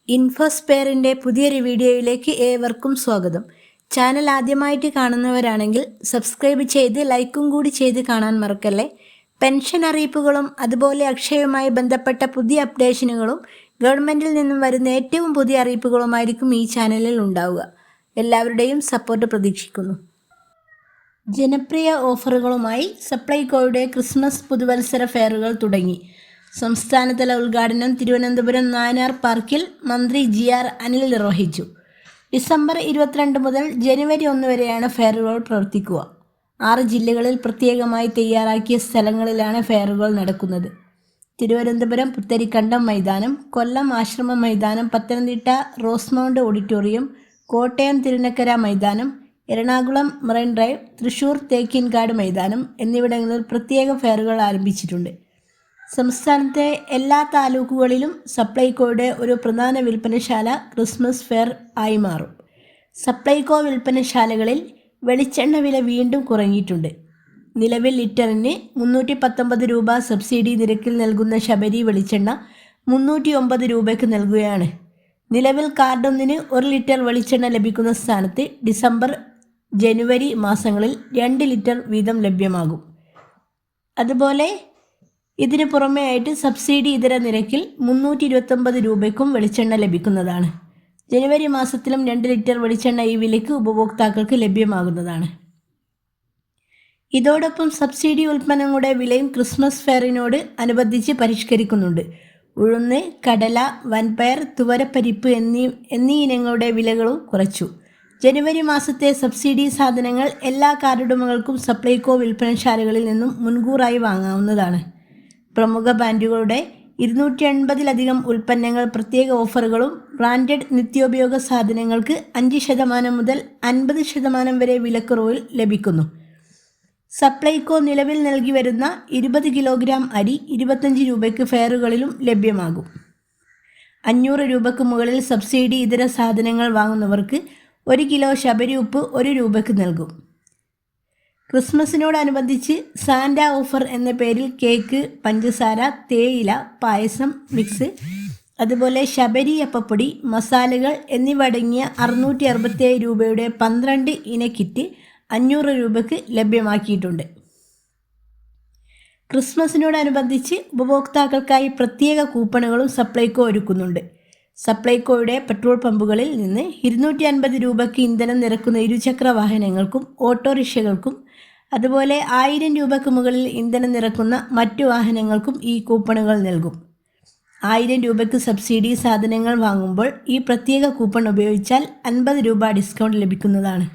ഇൻഫോസ്പെയറിൻ്റെ പുതിയൊരു വീഡിയോയിലേക്ക് ഏവർക്കും സ്വാഗതം. ചാനൽ ആദ്യമായിട്ട് കാണുന്നവരാണെങ്കിൽ സബ്സ്ക്രൈബ് ചെയ്ത് ലൈക്കും കൂടി ചെയ്ത് കാണാൻ മറക്കല്ലേ. പെൻഷൻ അറിയിപ്പുകളും അതുപോലെ അക്ഷയവുമായി ബന്ധപ്പെട്ട പുതിയ അപ്ഡേഷനുകളും ഗവൺമെൻറ്റിൽ നിന്നും വരുന്ന ഏറ്റവും പുതിയ അറിയിപ്പുകളുമായിരിക്കും ഈ ചാനലിൽ ഉണ്ടാവുക. എല്ലാവരുടെയും സപ്പോർട്ട് പ്രതീക്ഷിക്കുന്നു. ജനപ്രിയ ഓഫറുകളുമായി സപ്ലൈകോയുടെ ക്രിസ്മസ് പുതുവത്സര ഫെയറുകൾ തുടങ്ങി. സംസ്ഥാനതല ഉദ്ഘാടനം തിരുവനന്തപുരം നാനാർ പാർക്കിൽ മന്ത്രി GR അനിൽ നിർവഹിച്ചു. ഡിസംബർ 22 മുതൽ ജനുവരി 1 വരെയാണ് ഫെയറുകൾ പ്രവർത്തിക്കുക. 6 ജില്ലകളിൽ പ്രത്യേകമായി തയ്യാറാക്കിയ സ്ഥലങ്ങളിലാണ് ഫെയറുകൾ നടക്കുന്നത്. തിരുവനന്തപുരം പുത്തരിക്കണ്ടം മൈതാനം, കൊല്ലം ആശ്രമ മൈതാനം, പത്തനംതിട്ട റോസ്മൗണ്ട് ഓഡിറ്റോറിയം, കോട്ടയം തിരുനക്കര മൈതാനം, എറണാകുളം മറൈൻ ഡ്രൈവ്, തൃശൂർ തേക്കിൻകാട് മൈതാനം എന്നിവിടങ്ങളിൽ പ്രത്യേക ഫെയറുകൾ ആരംഭിച്ചിട്ടുണ്ട്. സംസ്ഥാനത്തെ എല്ലാ താലൂക്കുകളിലും സപ്ലൈകോയുടെ ഒരു പ്രധാന വിൽപ്പനശാല ക്രിസ്മസ് ഫെയർ ആയി മാറും. സപ്ലൈകോ വിൽപ്പനശാലകളിൽ വെളിച്ചെണ്ണ വില വീണ്ടും കുറഞ്ഞിട്ടുണ്ട്. നിലവിൽ ലിറ്ററിന് 319 രൂപ സബ്സിഡി നിരക്കിൽ നൽകുന്ന ശബരി വെളിച്ചെണ്ണ 309 രൂപയ്ക്ക് നൽകുകയാണ്. നിലവിൽ കാർഡൊന്നിന് 1 ലിറ്റർ വെളിച്ചെണ്ണ ലഭിക്കുന്ന സ്ഥാനത്ത് ഡിസംബർ ജനുവരി മാസങ്ങളിൽ 2 ലിറ്റർ വീതം ലഭ്യമാകും. അതുപോലെ ഇതിന് പുറമെ ആയിട്ട് സബ്സിഡി ഇതര നിരക്കിൽ 329 രൂപയ്ക്കും വെളിച്ചെണ്ണ ലഭിക്കുന്നതാണ്. ജനുവരി മാസത്തിലും 2 ലിറ്റർ വെളിച്ചെണ്ണ ഈ വിലയ്ക്ക് ഉപഭോക്താക്കൾക്ക് ലഭ്യമാകുന്നതാണ്. ഇതോടൊപ്പം സബ്സിഡി ഉൽപ്പന്നങ്ങളുടെ വിലയും ക്രിസ്മസ് ഫെയറിനോട് അനുബന്ധിച്ച് പരിഷ്കരിക്കുന്നുണ്ട്. ഉഴുന്ന്, കടല, വൻപയർ, തുവരപ്പരിപ്പ് എന്നീ ഇനങ്ങളുടെ വിലകളും കുറച്ചു. ജനുവരി മാസത്തെ സബ്സിഡി സാധനങ്ങൾ എല്ലാ കാർഡുടമകൾക്കും സപ്ലൈകോ വിൽപ്പനശാലകളിൽ നിന്നും മുൻകൂറായി വാങ്ങാവുന്നതാണ്. പ്രമുഖ ബ്രാൻഡുകളുടെ 280-ലധികം ഉൽപ്പന്നങ്ങൾ പ്രത്യേക ഓഫറുകളും ബ്രാൻഡഡ് നിത്യോപയോഗ സാധനങ്ങൾക്ക് 5% മുതൽ 50% വരെ വിലക്കുറവിൽ ലഭിക്കുന്നു. സപ്ലൈകോ നിലവിൽ നൽകി വരുന്ന 20 കിലോഗ്രാം അരി 25 രൂപയ്ക്ക് ഫെയറുകളിലും ലഭ്യമാകും. 500 രൂപയ്ക്ക് മുകളിൽ സബ്സിഡി ഇതര സാധനങ്ങൾ വാങ്ങുന്നവർക്ക് 1 കിലോ ശബരി ഉപ്പ് 1 രൂപയ്ക്ക് നൽകും. ക്രിസ്മസിനോടനുബന്ധിച്ച് സാന്റ ഓഫർ എന്ന പേരിൽ കേക്ക്, പഞ്ചസാര, തേയില, പായസം മിക്സ്, അതുപോലെ ശബരി അപ്പപ്പൊടി, മസാലകൾ എന്നിവ അടങ്ങിയ 667 രൂപയുടെ 12 ഇന കിറ്റ് 500 രൂപയ്ക്ക് ലഭ്യമാക്കിയിട്ടുണ്ട്. ക്രിസ്മസിനോടനുബന്ധിച്ച് ഉപഭോക്താക്കൾക്കായി പ്രത്യേക കൂപ്പണുകളും സപ്ലൈകോ ഒരുക്കുന്നുണ്ട്. സപ്ലൈകോയുടെ പെട്രോൾ പമ്പുകളിൽ നിന്ന് 250 രൂപയ്ക്ക് ഇന്ധനം നിറക്കുന്ന ഇരുചക്ര വാഹനങ്ങൾക്കും ഓട്ടോറിക്ഷകൾക്കും അതുപോലെ 1000 രൂപയ്ക്ക് മുകളിൽ ഇന്ധനം നിറക്കുന്ന മറ്റു വാഹനങ്ങൾക്കും ഈ കൂപ്പണുകൾ നൽകും. 1000 രൂപയ്ക്ക് സബ്സിഡി സാധനങ്ങൾ വാങ്ങുമ്പോൾ ഈ പ്രത്യേക കൂപ്പൺ ഉപയോഗിച്ചാൽ 50 രൂപ ഡിസ്കൗണ്ട് ലഭിക്കുന്നതാണ്.